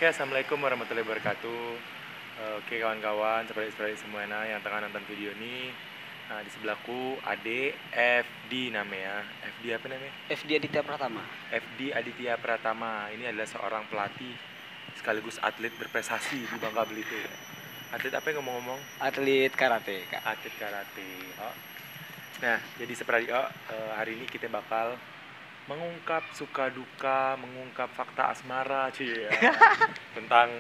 Oke, assalamualaikum warahmatullahi wabarakatuh. Oke kawan-kawan, saudara-saudari semuanya yang tengah nonton video ini. Nah, di sebelahku Ade FD namanya. FD apa namanya? FD Aditya Pratama. FD Aditya Pratama. Ini adalah seorang pelatih sekaligus atlet berprestasi di Bangka Belitung. Atlet apa yang ngomong-ngomong? Atlet karate, Kak. Atlet karate. Oh. Nah, jadi seperti hari ini kita bakal mengungkap suka duka, mengungkap fakta asmara, cie, ya, tentang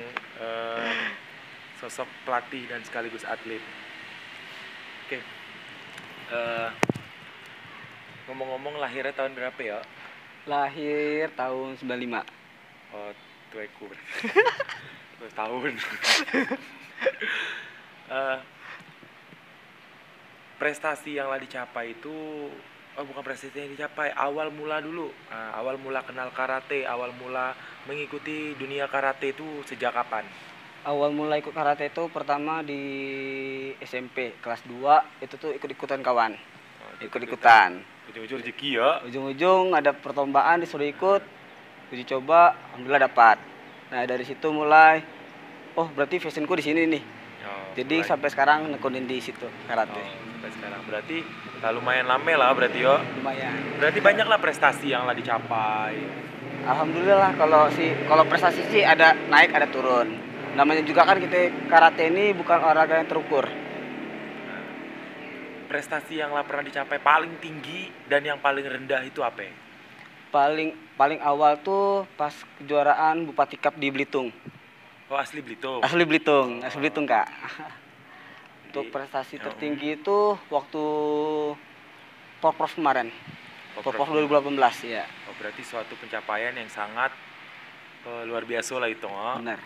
sosok pelatih dan sekaligus atlet. Oke, ngomong-ngomong lahirnya tahun berapa ya? Lahir tahun 95. Oh, tueku berarti. 2 tahun. Prestasi yang lah dicapai itu, bukan prestasi yang dicapai, awal mula dulu. Nah, awal mula kenal karate, awal mula mengikuti dunia karate itu sejak kapan? Awal mulai ikut karate itu pertama di SMP kelas 2, itu tuh ikut-ikutan kawan. Ikut-ikutan. Ujung-ujung rezeki ya. Ujung-ujung ada perlombaan disuruh ikut, uji coba, alhamdulillah dapat. Nah, dari situ mulai berarti fashionku di sini nih. Jadi mulai. sampai sekarang nekunin di situ karate. Sampai sekarang berarti lumayan lama lah berarti yo. Lumayan. Berarti banyak lah prestasi yang lah dicapai. Alhamdulillah kalau prestasi sih ada naik ada turun. Namanya juga kan kita karate ini bukan olahraga yang terukur. Prestasi yang lah pernah dicapai paling tinggi dan yang paling rendah itu apa? Paling awal tuh pas kejuaraan Bupati Cup di Belitung. Oh, asli Belitung. Asli Belitung, Kak. Untuk prestasi tertinggi itu waktu Porprov kemarin. Porprov 2018 ya. Oh, berarti suatu pencapaian yang sangat luar biasa lah itu. Benar.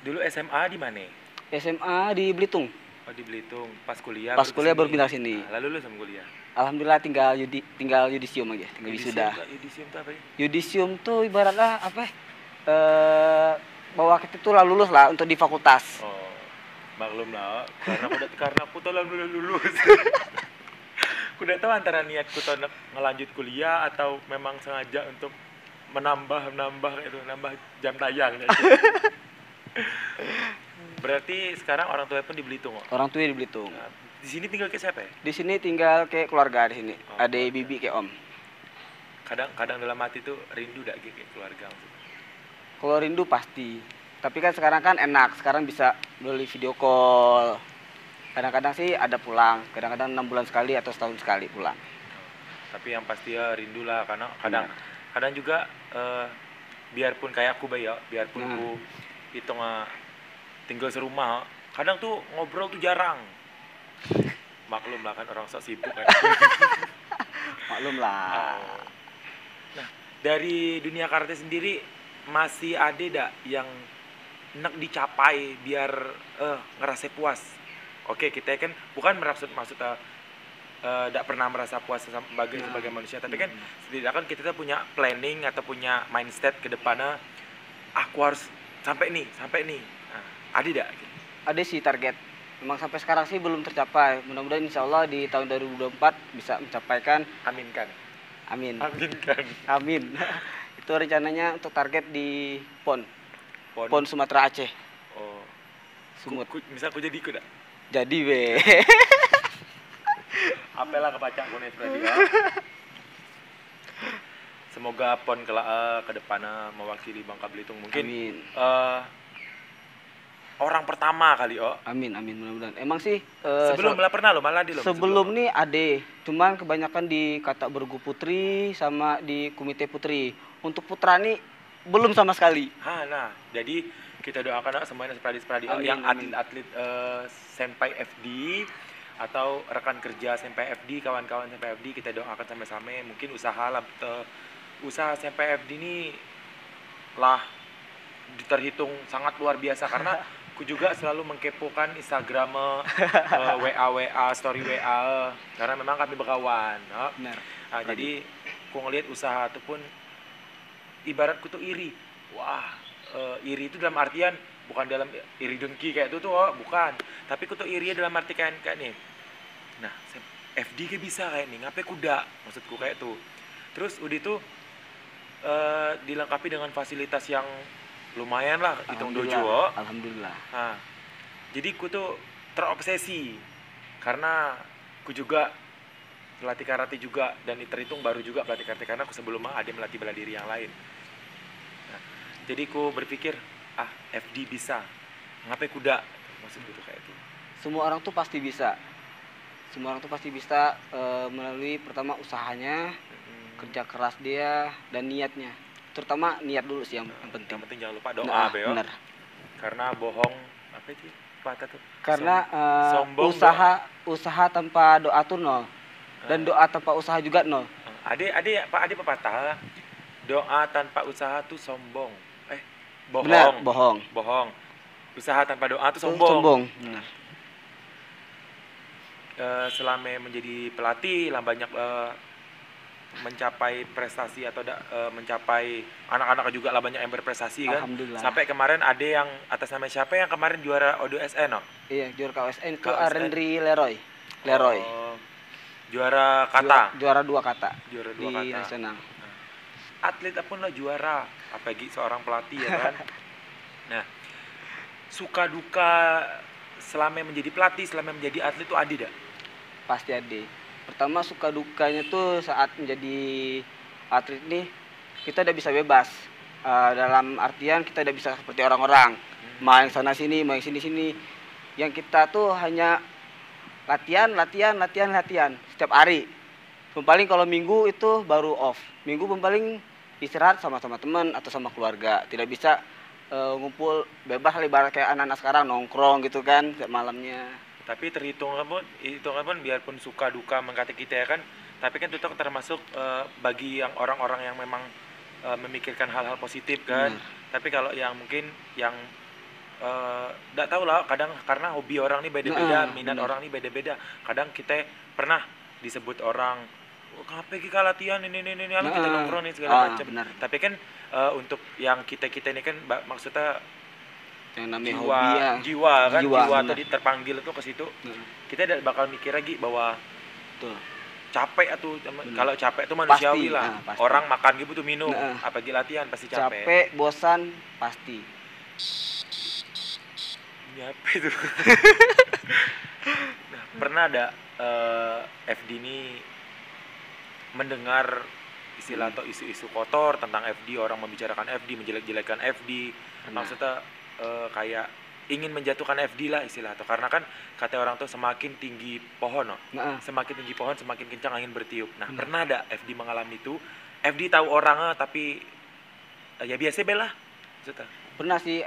Dulu SMA di mana? SMA di Belitung. Oh, di Belitung. Pas kuliah baru pindah sini. Nah, lalu lu sama kuliah? Alhamdulillah tinggal yudisium aja, tinggal wisuda. Yudisium itu apa ya? Yudisium tuh ibaratnya apa? Bahwa kita tuh lah lulus lah untuk di fakultas. Oh, maklum lah. Karena aku tuh lulus. Aku udah tahu antara niatku tuh ngelanjut kuliah atau memang sengaja untuk menambah jam tayang. Berarti sekarang orang tua pun di Belitung. Orang tua di Belitung. Nah, di sini tinggal ke siapa ya? Di sini tinggal ke keluarga di sini. Ada bibi ke om. Kadang dalam hati tuh rindu dak ke keluarga maksudnya. Kalau rindu pasti. Tapi kan sekarang kan enak. Sekarang bisa melalui video call. Kadang-kadang sih ada pulang. Kadang-kadang 6 bulan sekali atau setahun sekali pulang. Tapi yang pasti ya rindu lah. Karena kadang juga biarpun kayak aku ya, biarpun aku hitung tinggal serumah, kadang tuh ngobrol tuh jarang. Maklum lah kan orang sok sibuk kan. Maklum lah. Nah, dari dunia karate sendiri masih ada dak yang nak dicapai biar ngerasa puas? Oke, kita kan bukan maksud tidak pernah merasa puas sebagai manusia, tapi kan setidaknya kan kita tuh punya planning atau punya mindset ke depannya, aku harus sampai nih. Nah, ada tidak? Ada sih target. Memang sampai sekarang sih belum tercapai. Mudah-mudahan insya Allah di tahun 2024 bisa mencapaikan. Aminkan. Amin. Aminkan. Amin. Itu rencananya untuk target di PON Sumatera Aceh. Oh. Sumut. Misal aku jadi ikut dak? Jadi be. Apalah kebaca gue berarti ya. Semoga PON ke depannya mewakili Bangka Belitung mungkin. Amin. Orang pertama kali Amin mudah-mudahan. Emang sih sebelum malah di sebelum nih ade, cuman kebanyakan di Kata Bergu Putri sama di Komite Putri. Untuk putra nih belum sama sekali. Nah, jadi kita doakan semuanya sepradi yang atlet-atlet Senpai FD atau rekan kerja Senpai FD, kawan-kawan Senpai FD, kita doakan sama-sama mungkin usaha Senpai FD ini lah terhitung sangat luar biasa karena aku juga selalu mengkepokan Instagram, WA, story WA karena memang kami berkawan. Benar. Nah, jadi aku ngelihat usaha itu pun ibaratku tuh iri. Wah, iri itu dalam artian bukan dalam iri dengki kayak itu tuh, bukan. Tapi aku tuh iri dalam arti kayak nih. Nah, FD kayak bisa kayak nih, ngapain kuda maksudku kayak tuh. Terus udah itu dilengkapi dengan fasilitas yang lumayan lah hitung dojo. Alhamdulillah. Nah, jadi ku tuh terobsesi karena ku juga pelatih karate juga dan terhitung baru juga pelatih karate karena aku sebelumnya ada melatih bela diri yang lain. Nah, jadi ku berpikir FD bisa, ngapain kuda? Maksud gitu kayak itu. Semua orang tuh pasti bisa. Semua orang tuh pasti bisa melalui pertama usahanya, kerja keras dia dan niatnya. Terutama niat dulu sih yang penting. Yang penting jangan lupa doa, Beo. Bener. Karena bohong apa itu? Patah tuh. Karena sombong usaha tanpa doa tuh nol. Dan doa tanpa usaha juga nol. Ade pepatah, doa tanpa usaha tuh sombong. Bohong. Benar, bohong. Usaha tanpa doa tuh sombong. Benar. Selama menjadi pelatih lah banyak mencapai prestasi atau mencapai anak-anak juga lah banyak yang berprestasi kan. Sampai kemarin ada yang atas nama siapa yang kemarin juara ODSN, no? Iya, juara KOSN itu Arendri Leroy. Juara kata. Juara 2 kata. Juara 2 di kata. Nasional. Atlet pun lah juara, apalagi seorang pelatih ya kan. Nah, suka duka selama menjadi pelatih, selama menjadi atlet itu ada dah? Pasti ada. Pertama suka dukanya tuh saat menjadi atlet nih kita udah bisa bebas. Dalam artian kita udah bisa seperti orang-orang, main sana sini, main sini. Yang kita tuh hanya latihan setiap hari. Paling kalau minggu itu baru off. Minggu paling istirahat sama teman atau sama keluarga. Tidak bisa ngumpul bebas lebar kayak anak-anak sekarang nongkrong gitu kan setiap malamnya. Tapi terhitung pun biarpun suka duka mengkata kita ya kan, tapi kan itu termasuk bagi yang orang-orang yang memang memikirkan hal-hal positif kan. Tapi kalau yang mungkin yang enggak tahu lah, kadang karena hobi orang nih beda-beda, minat orang nih beda-beda. Kadang kita pernah disebut orang, kenapa kita latihan ini kita nongkrong nih segala macam. Tapi kan untuk yang kita ini kan maksudnya yang namanya jiwa tadi terpanggil itu ke situ. Kita tidak bakal mikir lagi bahwa capek atau kalau capek itu manusiawi lah. Orang makan gitu tuh minum, apalagi latihan pasti capek. Capek, bosan pasti. Apa itu? Nah, pernah ada FD ini mendengar istilah atau isu-isu kotor tentang FD, orang membicarakan FD, menjelek-jelekan FD, maksudnya kayak ingin menjatuhkan FD lah istilah atau karena kan kata orang tuh semakin tinggi pohon, semakin tinggi pohon semakin kencang angin bertiup. Nah, pernah ada FD mengalami itu? FD tahu orang tapi ya biasa belah. Pernah sih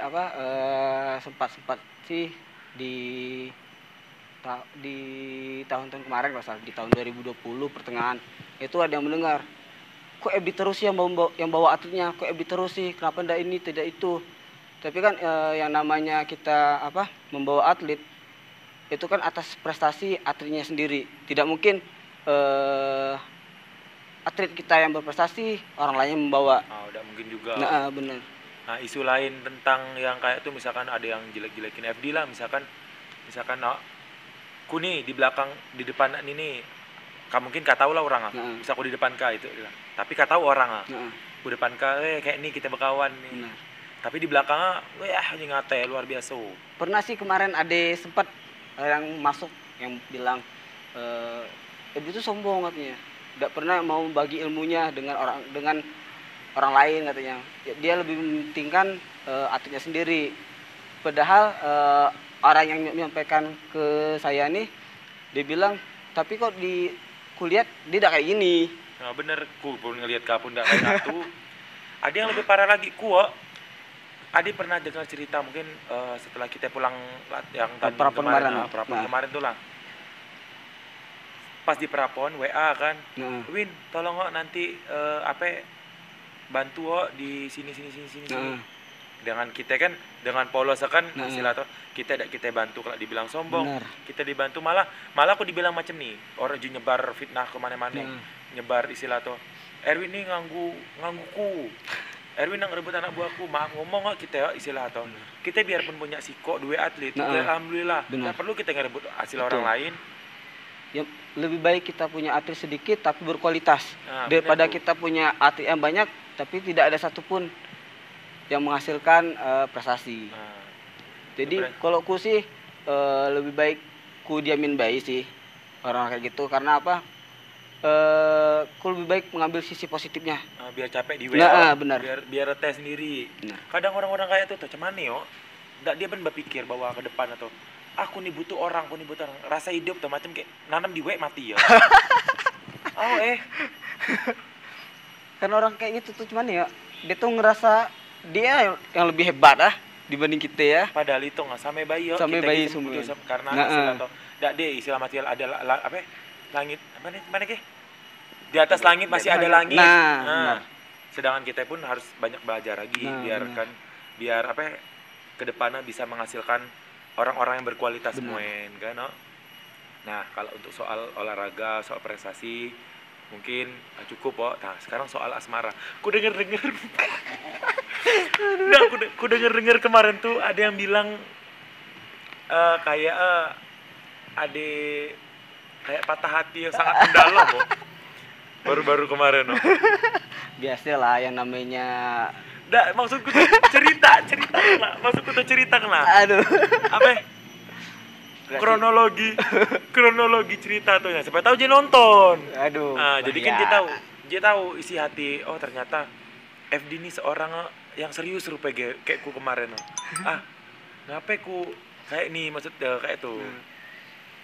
sempat sih di tahun-tahun kemarin di tahun 2020 pertengahan itu ada yang mendengar, kok FD terus sih yang bawa atletnya, kok FD terus sih, kenapa tidak ini tidak itu. Tapi kan yang namanya kita membawa atlet itu kan atas prestasi atletnya sendiri. Tidak mungkin atlet kita yang berprestasi orang lain yang membawa. Udah mungkin juga. Nah, benar. Nah, isu lain tentang yang kayak itu misalkan ada yang jelek-jelekin FD lah, misalkan ku nih di belakang di depan ini kamu mungkin tahu lah orang bisa aku di depan itu tapi tahu orang ku depan kayak ini kita berkawan nih. Tapi di belakangnya ngate luar biasa. Pernah sih kemarin ada sempat yang masuk yang bilang itu sombong katanya, tidak pernah mau bagi ilmunya dengan orang lain katanya. Dia lebih mementingkan atletnya sendiri. Padahal orang yang menyampaikan ke saya nih dia bilang, tapi kok di kuliah dia tidak kayak gini. Nah, bener, ku pun ngelihat kapun tidak kayak itu. Ada yang lebih parah lagi, Adi pernah dengar cerita mungkin setelah kita pulang yang prapon kemarin tuh lah. Pas di prapon WA kan, Win tolong nanti bantu di sini. Dengan kita kan dengan polos kan istilah tuh kita bantu kalau dibilang sombong. Kita dibantu malah aku dibilang macam nih orang nyebar fitnah kemana-mana, nyebar istilah tuh Erwin nih ngangguku. Erwin yang rebut anak buahku, maaf ngomong kita istilah atau kita biarpun punya siko dua atlet, alhamdulillah, nggak perlu kita ngerebut hasil orang lain. Ya, lebih baik kita punya atlet sedikit tapi berkualitas daripada kita punya atlet yang banyak tapi tidak ada satupun yang menghasilkan prestasi. Nah, Jadi bener. kalau ku sih lebih baik ku diamin bayi sih orang kayak gitu, karena apa? Ku lebih baik mengambil sisi positifnya. Biar capek di Nah, WO, benar. biar tes sendiri. Nah. Kadang orang-orang kayak tuh cuman nih yo, nggak dia ben berpikir bahwa ke depan atau aku nih butuh orang, aku nih butuh orang. Rasa hidup tuh macam kayak nanam di WO mati ya. Oh Karena orang kayak gitu tuh cuman ya dia tuh ngerasa dia yang lebih hebat dibanding kita ya. padahal itu nggak sampai bayi yo. Sampai Kita bayi gitu butuh semua. karena Nah, istilah atau nggak deh istilah mati ada apa? Langit apa nih mana ke? Di atas langit masih ada langit. Nah, benar. Sedangkan kita pun harus banyak belajar lagi Nah, biarkan biar apa kedepannya bisa menghasilkan orang-orang yang berkualitas Benar. semuen kan no? Nah kalau untuk soal olahraga soal prestasi mungkin cukup kok. Nah sekarang soal asmara ku denger nah ku denger kemarin tuh ada yang bilang kayak ada kayak patah hati yang sangat mendalam kok baru-baru kemarin no. Biasalah yang namanya Nggak, maksudku tuh cerita lah. Maksudku tuh cerita lah. aduh. Apa? Kronologi cerita tuh ya. Supaya tahu dia nonton. Aduh. Jadi kan dia tahu isi hati. Oh, ternyata FD ini seorang yang serius rupanya kayak ku kemarin. Ngapa ku kayak nih maksudnya kayak tuh.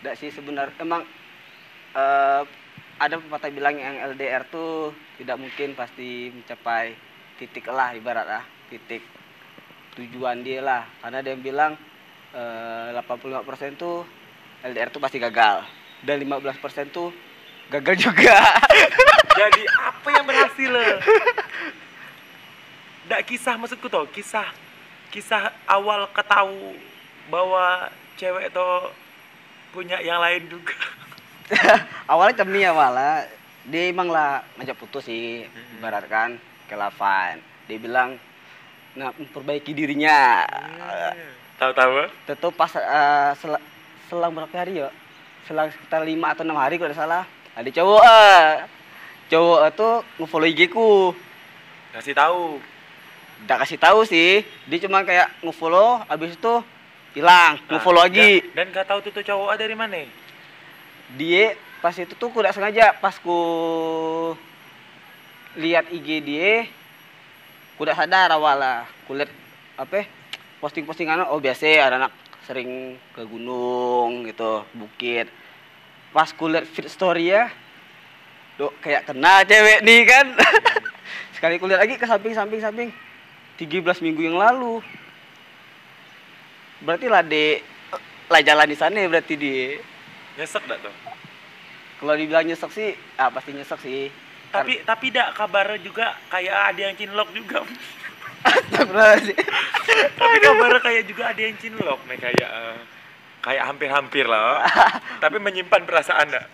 Nggak sih sebenarnya emang ada pepatah bilang yang LDR tuh tidak mungkin pasti mencapai titik lah ibarat titik tujuan dia lah, karena dia bilang 85% tuh LDR tuh pasti gagal dan 15% tuh gagal juga. Jadi apa yang berhasil? Nggak kisah maksudku tuh kisah awal ketahu bahwa cewek tuh punya yang lain juga. Awalnya awalnya dia emang lah ngajak putus sih, ibarat kan ke Lavan. Dia bilang memperbaiki dirinya. Tahu-tahu? Tentu pas selang berapa hari ya? Selang sekitar 5 atau 6 hari kalau tidak salah. Ada cowok tuh nge-follow IG ku. Kasih tahu. Nggak kasih tahu sih, dia cuma kayak nge-follow, habis itu hilang, nge-follow lagi. Dan gak tahu tuh cowok dari mana? Dia pas itu tuh ku tidak sengaja, pas ku lihat IG dia, ku tidak sadar awalnya. Ku lihat posting-postingan, oh biasa ada anak sering ke gunung gitu, bukit. Pas ku lihat feed story ya, kayak kena cewek nih kan. Sekali ku lihat lagi ke samping 13 minggu yang lalu. Berarti lah jalan di sana berarti dia. Nyesek dak tuh? Kalau dibilang nyesek sih, pasti nyesek sih. Tapi dak kabar juga kayak ada yang cinlok juga. Astagfirullahaladzim. Tapi kabar kayak juga ada yang cinlok nih kayak hampir-hampir lah. Tapi menyimpan perasaan dak.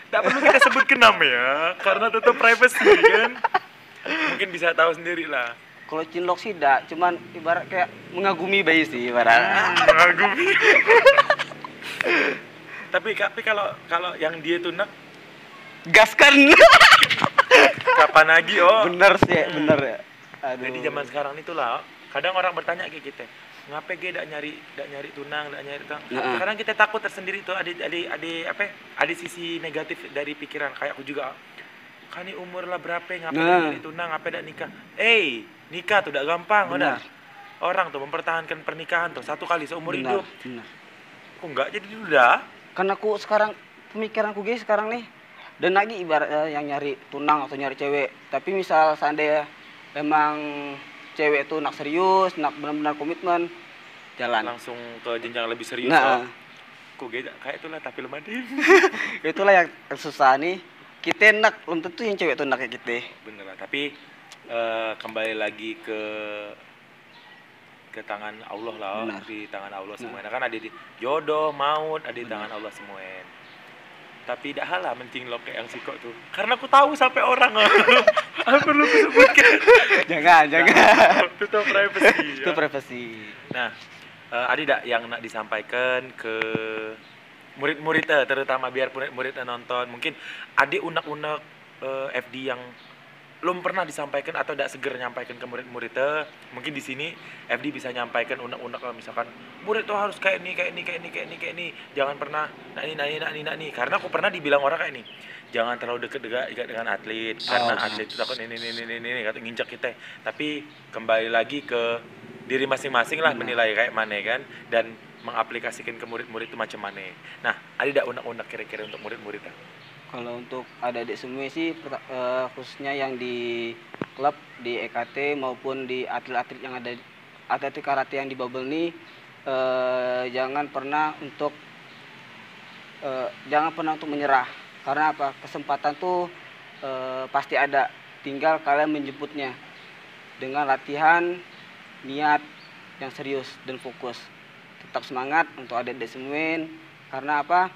Tak perlu kita sebutkan nama ya, karena tetap privacy kan. Mungkin bisa tahu sendiri lah. Kalau cinlok sih dak, cuman ibarat kayak mengagumi bayi sih ibarat. Mengagumi. Tapi kalau yang dia tunak gaskan. kapan lagi Bener sih, bener ya. Aduh. Jadi zaman sekarang itulah kadang orang bertanya kayak kita ngapain gue dak nyari tunang. Sekarang kita takut tersendiri tuh ada sisi negatif dari pikiran kayak aku juga kan ini umur lah berapa ngapain nyari tunang ngapain dak nikah nikah tuh dak gampang udah orang tuh mempertahankan pernikahan tuh 1 kali seumur hidup kok enggak jadi udah kan aku sekarang pemikiranku guys sekarang nih dan lagi ibaratnya yang nyari tunang atau nyari cewek, tapi misal seandainya emang cewek tuh nak serius, nak benar-benar komitmen, jalan langsung ke jenjang lebih serius. Kok kayak itulah tapi lemah deh. Itulah yang susah nih. Kita enak, belum tentu yang cewek tuh enak kayak kita. Bener lah, tapi kembali lagi ke tangan Allah lah. Di tangan Allah semuanya. Kan ada di jodoh, maut, ada di tangan Allah semuanya. Tapi tidak halah mencinlok kayak yang sikok tuh. Karena aku tahu sampai orang. Aku perlu sebutkan. Jangan. Itu privacy. Itu privacy. Nah, ada tidak yang nak disampaikan ke murid-murid terutama biar murid-murid nonton. Mungkin ada unek-unek FD yang belum pernah disampaikan atau tidak seger nyampaikan ke murid-muridnya, mungkin di sini FD bisa nyampaikan unek-unek kalau misalkan murid tuh harus kayak ini, kayak ini, kayak ini, kayak ini, kayak ini, jangan pernah nak ini, karena aku pernah dibilang orang kayak ini, jangan terlalu dekat dengan atlet, karena atlet itu takut ini kata nginjak kita, tapi kembali lagi ke diri masing-masing lah menilai kayak mana kan, dan mengaplikasikan ke murid-murid itu macam mana. Nah, ada tidak unek-unek kira-kira untuk murid-muridnya? Kalau untuk adik-adik semua sih khususnya yang di klub, di EKT maupun di atlet-atlet yang ada atlet karate yang di Bubble ini jangan pernah untuk menyerah, karena apa, kesempatan tuh pasti ada, tinggal kalian menjemputnya dengan latihan, niat yang serius dan fokus. Tetap semangat untuk adik-adik semua, karena apa,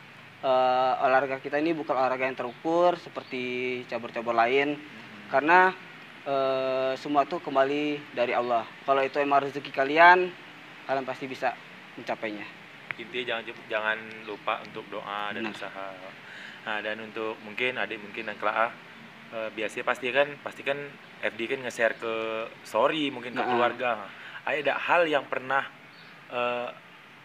olahraga kita ini bukan olahraga yang terukur seperti cabur-cabur lain, karena semua itu kembali dari Allah. Kalau itu emang rezeki kalian pasti bisa mencapainya. Intinya jangan lupa untuk doa dan usaha. Nah, dan untuk mungkin dan Kelaa, biasanya pastikan FD kan nge-share ke story mungkin ke keluarga. Ada hal yang pernah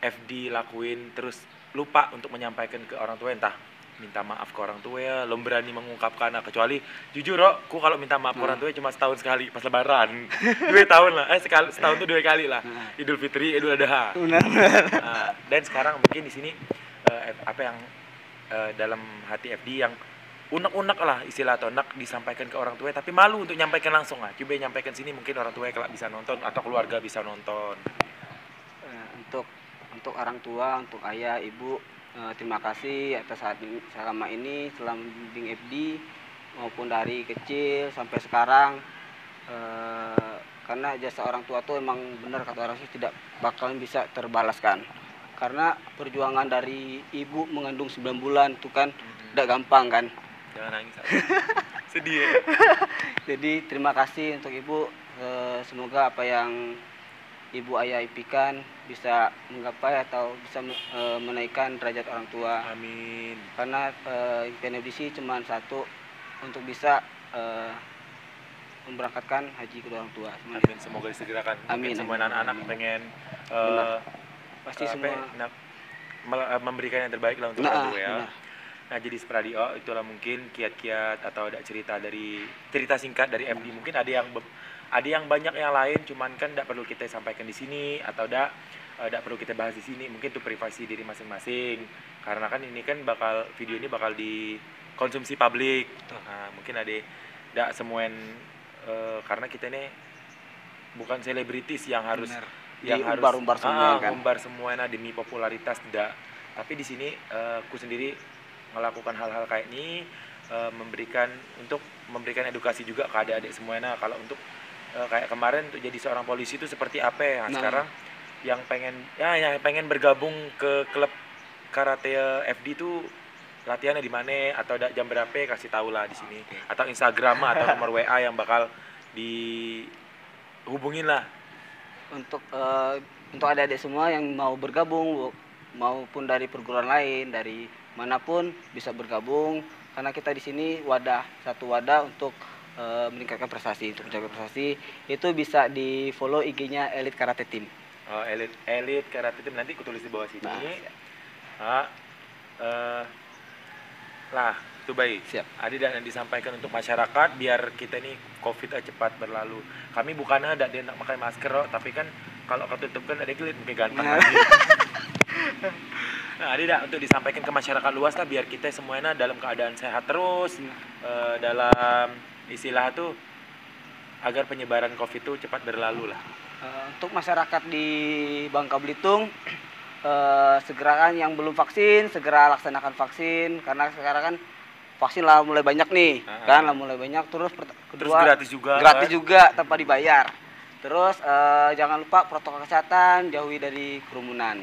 FD lakuin terus lupa untuk menyampaikan ke orang tua, entah minta maaf ke orang tua ya, belum berani mengungkapkan. Nah, kecuali jujur aku kalau minta maaf ke orang tua cuma setahun sekali pas lebaran. 2 tahun lah, setahun tuh 2 kali lah, Idul Fitri, Idul Adha. Nah, dan sekarang mungkin di sini apa yang dalam hati FD yang unek-unek lah istilah, atau unek disampaikan ke orang tua tapi malu untuk nyampaikan langsung. Lah coba nyampaikan sini, mungkin orang tua kelak bisa nonton atau keluarga bisa nonton. Untuk orang tua, untuk ayah, ibu, terima kasih atas selama ini, selama membimbing FD maupun dari kecil sampai sekarang, karena jasa orang tua tuh emang benar kata orang sih tidak bakalan bisa terbalaskan, karena perjuangan dari ibu mengandung 9 bulan itu kan tidak gampang kan. Jangan nangis. Sedih ya? Jadi terima kasih untuk ibu, semoga apa yang ibu ayah impikan bisa menggapai atau bisa menaikkan derajat orang tua. Amin. Karena impian FDC cuma satu, untuk bisa memberangkatkan haji kedua orang tua. Amin, semoga disegerakan. Amin. Semua anak-anak pengen pasti semua memberikan yang terbaik lah untuk orang tua ya. Benar. Nah, jadi Spradio, itulah mungkin kiat-kiat atau ada cerita singkat dari FD. Mungkin ada yang banyak yang lain, cuman kan tidak perlu kita sampaikan di sini atau tidak perlu kita bahas di sini. Mungkin itu privasi diri masing-masing. Karena kan ini kan video ini bakal dikonsumsi publik. Nah, mungkin ada tidak semua karena kita ini bukan selebritis yang harus umbar semua kan. Umbar semuanya demi popularitas, tidak. Tapi di sini aku sendiri melakukan hal-hal kayak ini, memberikan edukasi juga ke adik-adik semuanya. Kalau untuk kayak kemarin untuk jadi seorang polisi itu seperti apa ya. Sekarang yang pengen bergabung ke klub karate FD itu latihannya di mana atau jam berapa, kasih tahu lah di sini, atau Instagram atau nomor WA yang bakal dihubungin lah. Untuk adik-adik semua yang mau bergabung maupun dari perguruan lain, dari manapun bisa bergabung, karena kita di sini satu wadah untuk meningkatkan prestasi. Untuk menjaga prestasi itu bisa di follow IG-nya Elite Karate Team. Elite Karate Team, nanti aku tulis di bawah sini. Lah itu baik. Siap. Ada yang disampaikan untuk masyarakat biar kita ini COVID cepat berlalu. Kami bukannya ada dia nak pakai masker, tapi kan kalau ketutup kan ada kulit mungkin ganteng lagi. Nah, ada untuk disampaikan ke masyarakat luas lah, biar kita semuanya dalam keadaan sehat terus, dalam istilah tuh agar penyebaran COVID itu cepat berlalu lah. Untuk masyarakat di Bangka Belitung, segera yang belum vaksin segera laksanakan vaksin, karena sekarang kan vaksin lah mulai banyak nih, mulai banyak. Terus kedua gratis juga tanpa dibayar. Terus jangan lupa protokol kesehatan, jauhi dari kerumunan.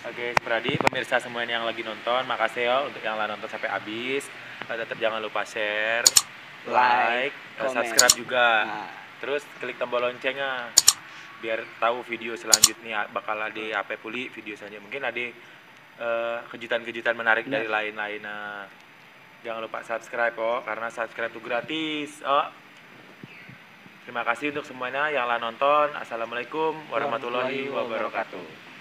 Oke, Spradi, pemirsa semuanya yang lagi nonton, makasih ya untuk yang lagi nonton sampai habis. Tetap jangan lupa share, like, subscribe juga. Terus klik tombol loncengnya biar tahu video selanjutnya bakal ada apa puli video saja. Mungkin ada kejutan-kejutan menarik dari lain-lain. Jangan lupa subscribe oh, karena subscribe itu gratis. Oh. Terima kasih untuk semuanya yang telah nonton. Assalamualaikum warahmatullahi wabarakatuh.